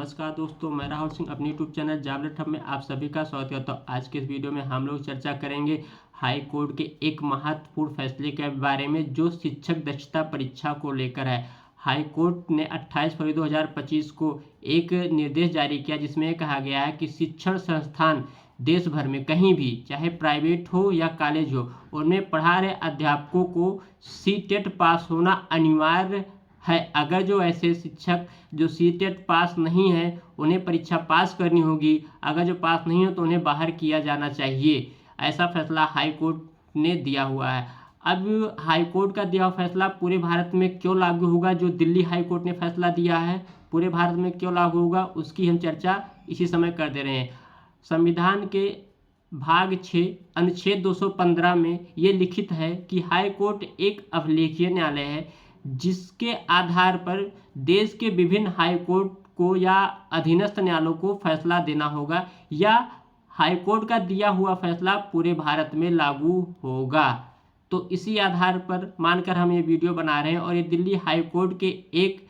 नमस्कार दोस्तों, मैं राहुल सिंह अपने यूट्यूब चैनल जॉब हब में आप सभी का स्वागत करता हूँ। आज के इस वीडियो में हम लोग चर्चा करेंगे हाई कोर्ट के एक महत्वपूर्ण फैसले के बारे में जो शिक्षक दक्षता परीक्षा को लेकर है। हाई कोर्ट ने 28 फरवरी 2025 को एक निर्देश जारी किया जिसमें कहा गया है कि शिक्षण संस्थान देश भर में कहीं भी, चाहे प्राइवेट हो या कॉलेज हो, उनमें पढ़ा रहे अध्यापकों को सीटेट पास होना अनिवार्य है। अगर जो ऐसे शिक्षक जो सीटेट पास नहीं है उन्हें परीक्षा पास करनी होगी। अगर जो पास नहीं हो तो उन्हें बाहर किया जाना चाहिए। ऐसा फैसला हाई कोर्ट ने दिया हुआ है। अब हाई कोर्ट का दिया हुआ फैसला पूरे भारत में क्यों लागू होगा? जो दिल्ली हाई कोर्ट ने फैसला दिया है पूरे भारत में क्यों लागू होगा, उसकी हम चर्चा इसी समय कर दे रहे हैं। संविधान के भाग 6 अनुच्छेद 215 में ये लिखित है कि हाई कोर्ट एक अभिलेखीय न्यायालय है जिसके आधार पर देश के विभिन्न हाई कोर्ट को या अधीनस्थ न्यायालयों को फैसला देना होगा, या हाई कोर्ट का दिया हुआ फैसला पूरे भारत में लागू होगा। तो इसी आधार पर मानकर हम ये वीडियो बना रहे हैं और ये दिल्ली हाई कोर्ट के एक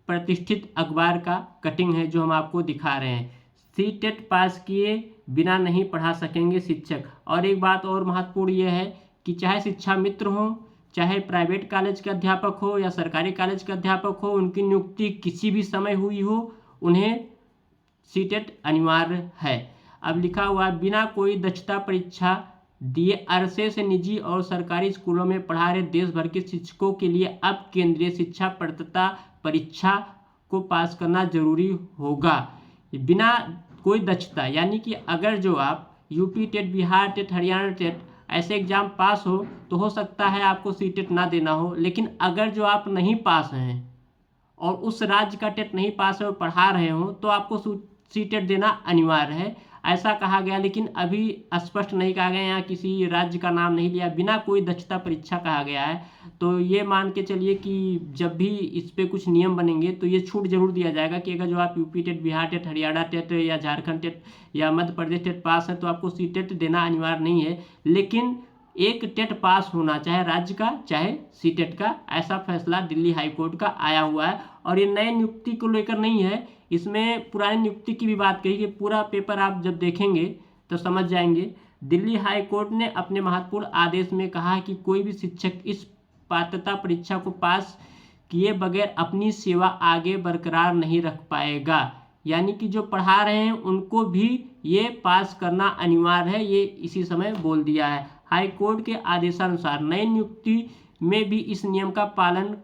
प्रतिष्ठित अखबार का कटिंग है जो हम आपको दिखा रहे हैं। सीटेट पास किए बिना नहीं पढ़ा सकेंगे शिक्षक। और एक बात और महत्वपूर्ण ये है कि चाहे शिक्षा मित्र हो, चाहे प्राइवेट कॉलेज के अध्यापक हो या सरकारी कॉलेज के अध्यापक हो, उनकी नियुक्ति किसी भी समय हुई हो, उन्हें सीटेट अनिवार्य है। अब लिखा हुआ बिना कोई दक्षता परीक्षा दिए अरसे से निजी और सरकारी स्कूलों में पढ़ा रहे देश भर के शिक्षकों के लिए अब केंद्रीय शिक्षा पात्रता परीक्षा को पास करना जरूरी होगा। बिना कोई दक्षता, यानी कि अगर जो आप UP TET, Bihar TET, Haryana TET ऐसे एग्जाम पास हो सकता है आपको सीटेट ना देना हो। लेकिन अगर जो आप नहीं पास हैं और उस राज्य का टेट नहीं पास है और पढ़ा रहे हो तो आपको सीटेट देना अनिवार्य है, ऐसा कहा गया। लेकिन अभी स्पष्ट नहीं कहा गया, यहाँ किसी राज्य का नाम नहीं लिया, बिना कोई दक्षता परीक्षा कहा गया है। तो ये मान के चलिए कि जब भी इस पे कुछ नियम बनेंगे तो ये छूट जरूर दिया जाएगा कि अगर जो आप UP TET, Bihar TET, Haryana TET या झारखंड टेट या मध्य प्रदेश टेट पास है तो आपको सीटेट देना अनिवार्य नहीं है। लेकिन एक टेट पास होना, चाहे राज्य का चाहे सीटेट का, ऐसा फैसला दिल्ली हाई कोर्ट का आया हुआ है। और ये नए नियुक्ति को लेकर नहीं है, इसमें पुरानी नियुक्ति की भी बात कही कि पूरा पेपर आप जब देखेंगे तो समझ जाएंगे। दिल्ली हाई कोर्ट ने अपने महत्वपूर्ण आदेश में कहा है कि कोई भी शिक्षक इस पात्रता परीक्षा को पास किए बगैर अपनी सेवा आगे बरकरार नहीं रख पाएगा। यानी कि जो पढ़ा रहे हैं उनको भी ये पास करना अनिवार्य है, ये इसी समय बोल दिया है। हाई कोर्ट के आदेशानुसार नई नियुक्ति में भी इस नियम का पालन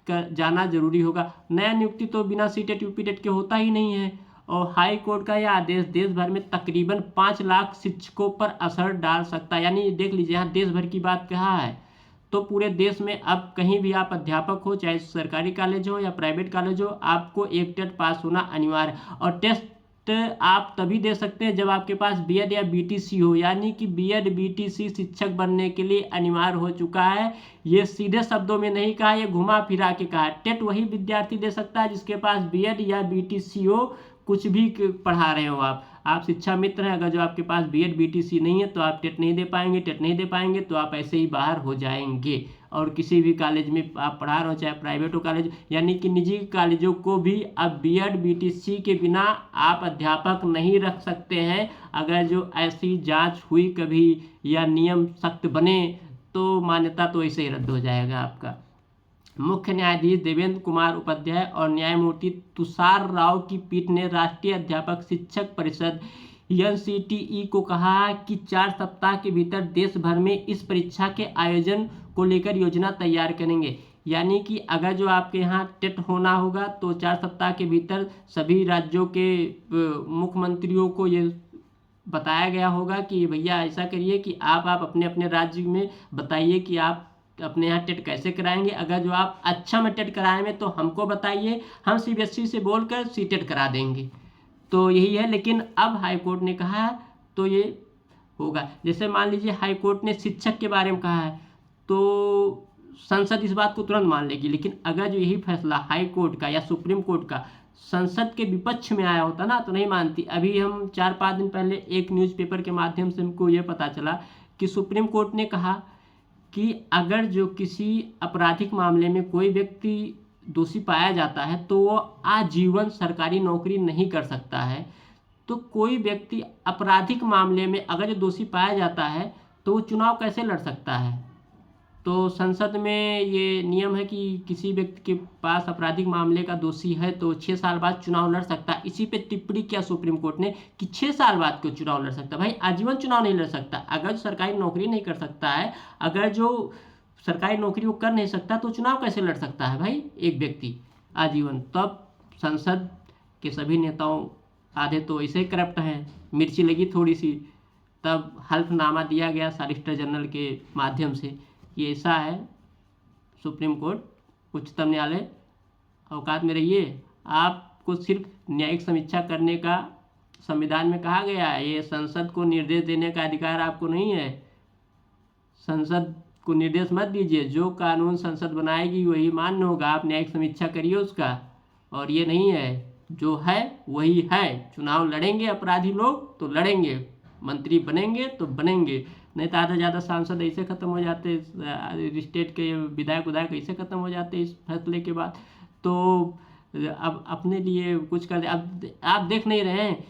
जाना जरूरी होगा। नया नियुक्ति तो बिना सीटेट यूपी टेट के होता ही नहीं है। और हाई कोर्ट का यह आदेश देश भर में तकरीबन 5 लाख शिक्षकों पर असर डाल सकता है। यानी देख लीजिए, यहाँ देश भर की बात कहा है तो पूरे देश में अब कहीं भी आप अध्यापक हो, चाहे सरकारी कॉलेज हो या प्राइवेट कॉलेज हो, आपको एक टेट पास होना अनिवार्य है। और टेस्ट आप तभी दे सकते हैं जब आपके पास बीएड या बीटीसी हो, यानी कि बीएड बीटीसी शिक्षक बनने के लिए अनिवार्य हो चुका है। ये सीधे शब्दों में नहीं कहा, ये घुमा फिरा के कहा। टेट वही विद्यार्थी दे सकता है जिसके पास बीएड या बीटीसी हो, कुछ भी पढ़ा रहे हो आप शिक्षा मित्र हैं। अगर जो आपके पास बीएड बीटीसी नहीं है तो आप टेट नहीं दे पाएंगे। टेट नहीं दे पाएंगे तो आप ऐसे ही बाहर हो जाएंगे। और किसी भी कॉलेज में आप पढ़ा रहे हो, चाहे प्राइवेट हो कॉलेज, यानी कि निजी कॉलेजों को भी अब बीएड बीटीसी के बिना आप अध्यापक नहीं रख सकते हैं। अगर जो ऐसी जांच हुई कभी या नियम सख्त बने तो मान्यता तो ऐसे ही रद्द हो जाएगा आपका। मुख्य न्यायाधीश देवेंद्र कुमार उपाध्याय और न्यायमूर्ति तुषार राव की पीठ ने राष्ट्रीय अध्यापक शिक्षक परिषद एनसीटीई को कहा कि 4 सप्ताह के भीतर देश भर में इस परीक्षा के आयोजन को लेकर योजना तैयार करेंगे। यानी कि अगर जो आपके यहाँ टेट होना होगा तो 4 सप्ताह के भीतर सभी राज्यों के मुख्यमंत्रियों को ये बताया गया होगा कि भैया ऐसा करिए कि आप अपने अपने राज्य में बताइए कि आप अपने यहाँ टेट कैसे कराएंगे। अगर जो आप अच्छा में टेट कराएंगे तो हमको बताइए, हम सीबीएसई से बोलकर सीटेट करा देंगे। तो यही है। लेकिन अब हाई कोर्ट ने कहा तो ये होगा। जैसे मान लीजिए हाई कोर्ट ने शिक्षक के बारे में कहा है तो संसद इस बात को तुरंत मान लेगी। लेकिन अगर जो यही फैसला हाई कोर्ट का या सुप्रीम कोर्ट का संसद के विपक्ष में आया होता ना तो नहीं मानती। अभी हम 4-5 दिन पहले एक न्यूज़पेपर के माध्यम से हमको ये पता चला कि सुप्रीम कोर्ट ने कहा कि अगर जो किसी आपराधिक मामले में कोई व्यक्ति दोषी पाया जाता है तो वो आजीवन सरकारी नौकरी नहीं कर सकता है। तो कोई व्यक्ति आपराधिक मामले में अगर जो दोषी पाया जाता है तो वो चुनाव कैसे लड़ सकता है? तो संसद में ये नियम है कि किसी व्यक्ति के पास आपराधिक मामले का दोषी है तो 6 साल बाद चुनाव लड़ सकता है। इसी पे टिप्पणी किया सुप्रीम कोर्ट ने कि 6 साल बाद क्यों चुनाव लड़ सकता है? भाई आजीवन चुनाव नहीं लड़ सकता। अगर जो सरकारी नौकरी नहीं कर सकता है, अगर जो सरकारी नौकरी वो कर नहीं सकता तो चुनाव कैसे लड़ सकता है भाई एक व्यक्ति आजीवन? तब संसद के सभी नेताओं आधे तो ऐसे ही करप्ट हैं, मिर्ची लगी थोड़ी सी, तब हल्फनामा दिया गया सॉलिसिटर जनरल के माध्यम से। ये ऐसा है सुप्रीम कोर्ट, उच्चतम न्यायालय, औकात में रहिए। आपको सिर्फ न्यायिक समीक्षा करने का संविधान में कहा गया है, ये संसद को निर्देश देने का अधिकार आपको नहीं है। संसद को निर्देश मत दीजिए, जो कानून संसद बनाएगी वही मान्य होगा, आप न्यायिक समीक्षा करिए उसका। और ये नहीं है, जो है वही है। चुनाव लड़ेंगे अपराधी लोग तो लड़ेंगे, मंत्री बनेंगे तो बनेंगे, नहीं तो आधा ज़्यादा सांसद ऐसे ख़त्म हो जाते, स्टेट के विधायक ऐसे ख़त्म हो जाते इस फैसले के बाद। तो अब अपने लिए कुछ कर, अब आप देख नहीं रहे हैं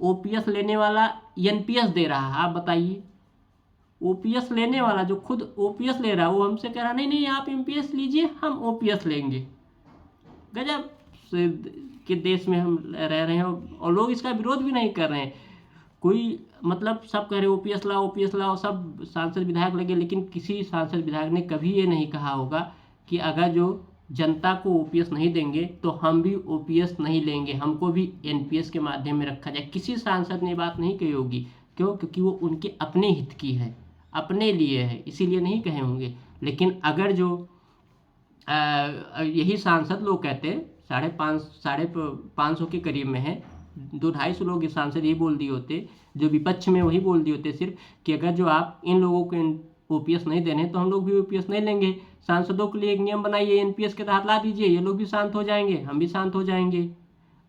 ओपीएस लेने वाला एनपीएस दे रहा है। आप बताइए, ओपीएस लेने वाला जो खुद ओपीएस ले रहा है वो हमसे कह रहा नहीं नहीं आप एमपीएस लीजिए, हम ओपीएस लेंगे। गजब के देश में हम रह रहे हैं और लोग इसका विरोध भी नहीं कर रहे हैं। कोई मतलब सब कह रहे ओपीएस लाओ, सब सांसद विधायक लगे, लेकिन किसी सांसद विधायक ने कभी ये नहीं कहा होगा कि अगर जो जनता को ओपीएस नहीं देंगे तो हम भी ओपीएस नहीं लेंगे, हमको भी एनपीएस के माध्यम में रखा जाए। किसी सांसद ने बात नहीं कही होगी। क्यों? क्योंकि वो उनके अपने हित की है, अपने लिए है, इसीलिए नहीं कहे होंगे। लेकिन अगर जो यही सांसद लोग कहते हैं, 550 के करीब में है, 200-250 लोग ये सांसद यही बोल दिए होते, जो विपक्ष में वही बोल दिए होते सिर्फ कि अगर जो आप इन लोगों को ओपीएस नहीं देने तो हम लोग भी ओपीएस नहीं लेंगे। सांसदों के लिए एक नियम बनाइए, एनपीएस के तहत ला दीजिए, ये लोग भी शांत हो जाएंगे, हम भी शांत हो जाएंगे।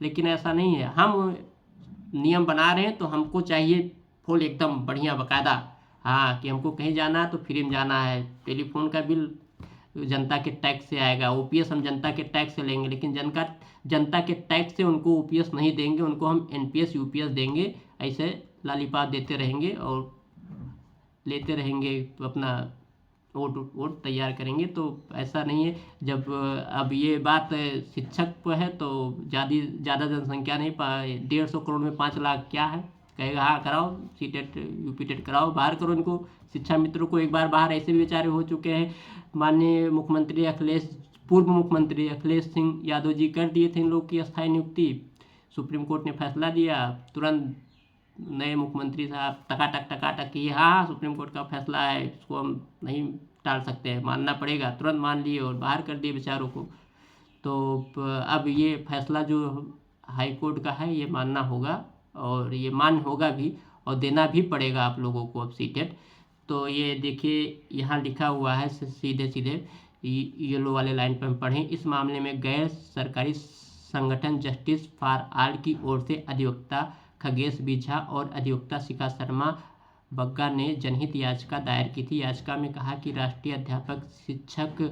लेकिन ऐसा नहीं है, हम नियम बना रहे हैं तो हमको चाहिए फुल एकदम बढ़िया बकायदा। हाँ, कि हमको कहीं जाना है तो फ्री में जाना है, टेलीफोन का बिल जनता के टैक्स से आएगा, ओपीएस हम जनता के टैक्स से लेंगे, लेकिन जनता के टैक्स से उनको ओपीएस नहीं देंगे, उनको हम एनपीएस यूपीएस देंगे। ऐसे लालीपाप देते रहेंगे और लेते रहेंगे, तो अपना वोट तैयार करेंगे। तो ऐसा नहीं है। जब अब ये बात शिक्षक पर है तो ज़्यादा जनसंख्या नहीं, 150 करोड़ में 5 लाख क्या है? कहेगा हाँ कराओ, सीटेट यूपीटेट कराओ, बाहर करो इनको, शिक्षा मित्रों को। एक बार बाहर ऐसे भी बेचारे हो चुके हैं। माननीय पूर्व मुख्यमंत्री अखिलेश सिंह यादव जी कर दिए थे इन लोग की अस्थायी नियुक्ति। सुप्रीम कोर्ट ने फैसला दिया, तुरंत नए मुख्यमंत्री साहब टकाटक किए, हाँ सुप्रीम कोर्ट का फैसला है, इसको हम नहीं टाल सकते हैं, मानना पड़ेगा। तुरंत मान लिए और बाहर कर दिए बेचारों को। तो अब ये फैसला जो हाई कोर्ट का है ये मानना होगा, और ये मान्य होगा भी, और देना भी पड़ेगा आप लोगों को अब सीटेट। तो ये देखिए यहाँ लिखा हुआ है सीधे येलो वाले लाइन पर हम पढ़ें। इस मामले में गैर सरकारी संगठन जस्टिस फॉर ऑल की ओर से अधिवक्ता खगेश बिझा और अधिवक्ता शिखा शर्मा बग्गा ने जनहित याचिका दायर की थी। याचिका में कहा कि राष्ट्रीय अध्यापक शिक्षक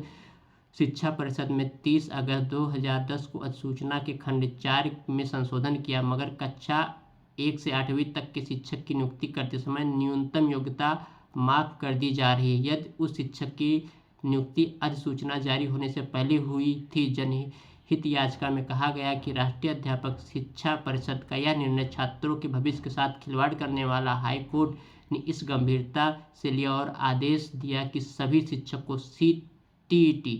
शिक्षा परिषद में 30 अगस्त 2010 को अधिसूचना के खंड 4 में संशोधन किया, मगर कक्षा 1 से 8वीं तक के शिक्षक की नियुक्ति करते समय न्यूनतम योग्यता माफ कर दी जा रही है यदि उस शिक्षक की नियुक्ति अधिसूचना जारी होने से पहले हुई थी। जनहित याचिका में कहा गया कि राष्ट्रीय अध्यापक शिक्षा परिषद का यह निर्णय छात्रों के भविष्य के साथ खिलवाड़ करने वाला हाई कोर्ट ने इस गंभीरता से लिया और आदेश दिया कि सभी शिक्षक को CTET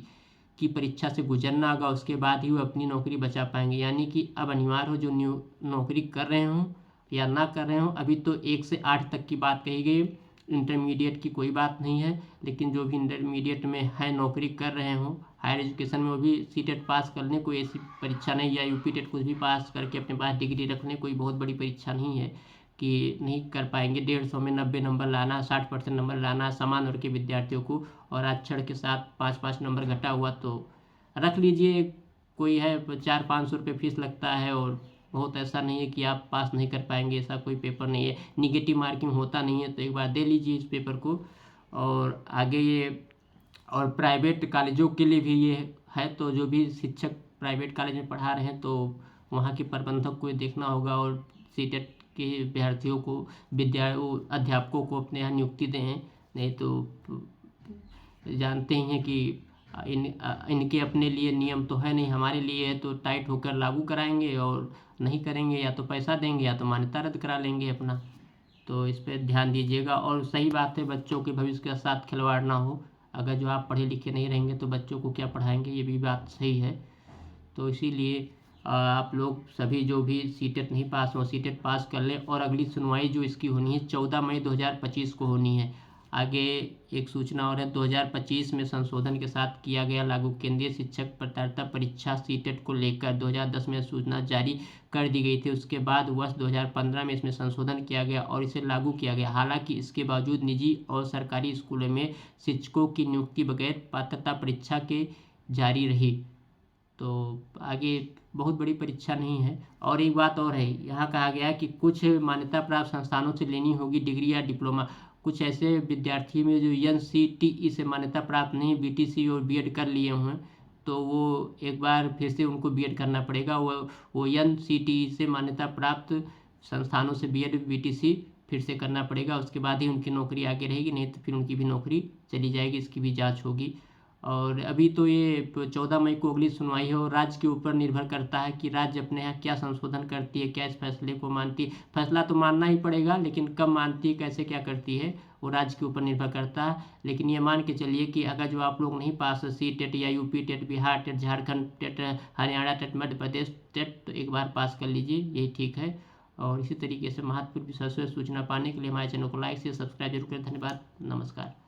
की परीक्षा से गुजरना होगा, उसके बाद ही वो अपनी नौकरी बचा पाएंगे। यानी कि अब अनिवार्य हो, जो नौकरी कर रहे हों या ना कर रहे हों, अभी तो 1 से 8 तक की बात कही गई, इंटरमीडिएट की कोई बात नहीं है। लेकिन जो भी इंटरमीडिएट में है, नौकरी कर रहे हों हायर एजुकेशन में, वो भी सीटेट पास कर लें, कोई ऐसी परीक्षा नहीं, या यूपीटेट कुछ भी पास करके अपने पास डिग्री रख लें, कोई बहुत बड़ी परीक्षा नहीं है कि नहीं कर पाएंगे। 150 में 90 नंबर लाना, 60% नंबर लाना समान वर्ग के विद्यार्थियों को, और आरक्षण के साथ 5-5 नंबर घटा हुआ तो रख लीजिए। कोई है 400-500 रुपये फीस लगता है, और बहुत ऐसा नहीं है कि आप पास नहीं कर पाएंगे, ऐसा कोई पेपर नहीं है, निगेटिव मार्किंग होता नहीं है। तो एक बार दे लीजिए इस पेपर को। और आगे ये और प्राइवेट कॉलेजों के लिए भी ये है तो जो भी शिक्षक प्राइवेट कॉलेज में पढ़ा रहे हैं तो वहाँ के प्रबंधक को देखना होगा और सीटेट के विद्यार्थियों को अध्यापकों को अपने यहाँ नियुक्ति दें। नहीं तो जानते ही हैं कि इनके अपने लिए नियम तो है नहीं, हमारे लिए है तो टाइट होकर लागू कराएंगे, और नहीं करेंगे या तो पैसा देंगे या तो मान्यता रद्द करा लेंगे अपना। तो इस पर ध्यान दीजिएगा। और सही बात है, बच्चों के भविष्य के साथ खिलवाड़ ना हो। अगर जो आप पढ़े लिखे नहीं रहेंगे तो बच्चों को क्या पढ़ाएंगे, ये भी बात सही है। तो इसीलिए आप लोग सभी जो भी सीटेट नहीं पास हो सीटेट पास कर लें। और अगली सुनवाई जो इसकी होनी है 14 मई 2025 को होनी है। आगे एक सूचना और है, 2025 में संशोधन के साथ किया गया लागू केंद्रीय शिक्षक पात्रता परीक्षा सीटेट को लेकर 2010 में सूचना जारी कर दी गई थी। उसके बाद वर्ष 2015 में इसमें संशोधन किया गया और इसे लागू किया गया। हालांकि इसके बावजूद निजी और सरकारी स्कूलों में शिक्षकों की नियुक्ति बगैर पात्रता परीक्षा के जारी रही। तो आगे बहुत बड़ी परीक्षा नहीं है। और एक बात और है, यहाँ कहा गया है कि कुछ मान्यता प्राप्त संस्थानों से लेनी होगी डिग्री या डिप्लोमा। कुछ ऐसे विद्यार्थी में जो NCTE से मान्यता प्राप्त नहीं, BTC और BEd कर लिए हुए हैं, तो वो एक बार फिर से उनको BEd करना पड़ेगा। वो NCTE से मान्यता प्राप्त संस्थानों से BEd BTC फिर से करना पड़ेगा। उसके बाद ही उनकी नौकरी आगे रहेगी, नहीं तो फिर उनकी भी नौकरी चली जाएगी। इसकी भी जाँच होगी। और अभी तो ये 14 मई को अगली सुनवाई है और राज्य के ऊपर निर्भर करता है कि राज्य अपने यहाँ क्या संशोधन करती है, क्या इस फैसले को मानती है। फैसला तो मानना ही पड़ेगा, लेकिन कब मानती है, कैसे क्या करती है, वो राज्य के ऊपर निर्भर करता है। लेकिन ये मान के चलिए कि अगर जो आप लोग नहीं पास सीटेट या UP TET, Bihar TET, Jharkhand TET, Haryana TET, Madhya Pradesh TET, तो एक बार पास कर लीजिए, यही ठीक है। और इसी तरीके से महत्वपूर्ण विषय सूचना पाने के लिए हमारे चैनल को लाइक से सब्सक्राइब जरूर करें। धन्यवाद, नमस्कार।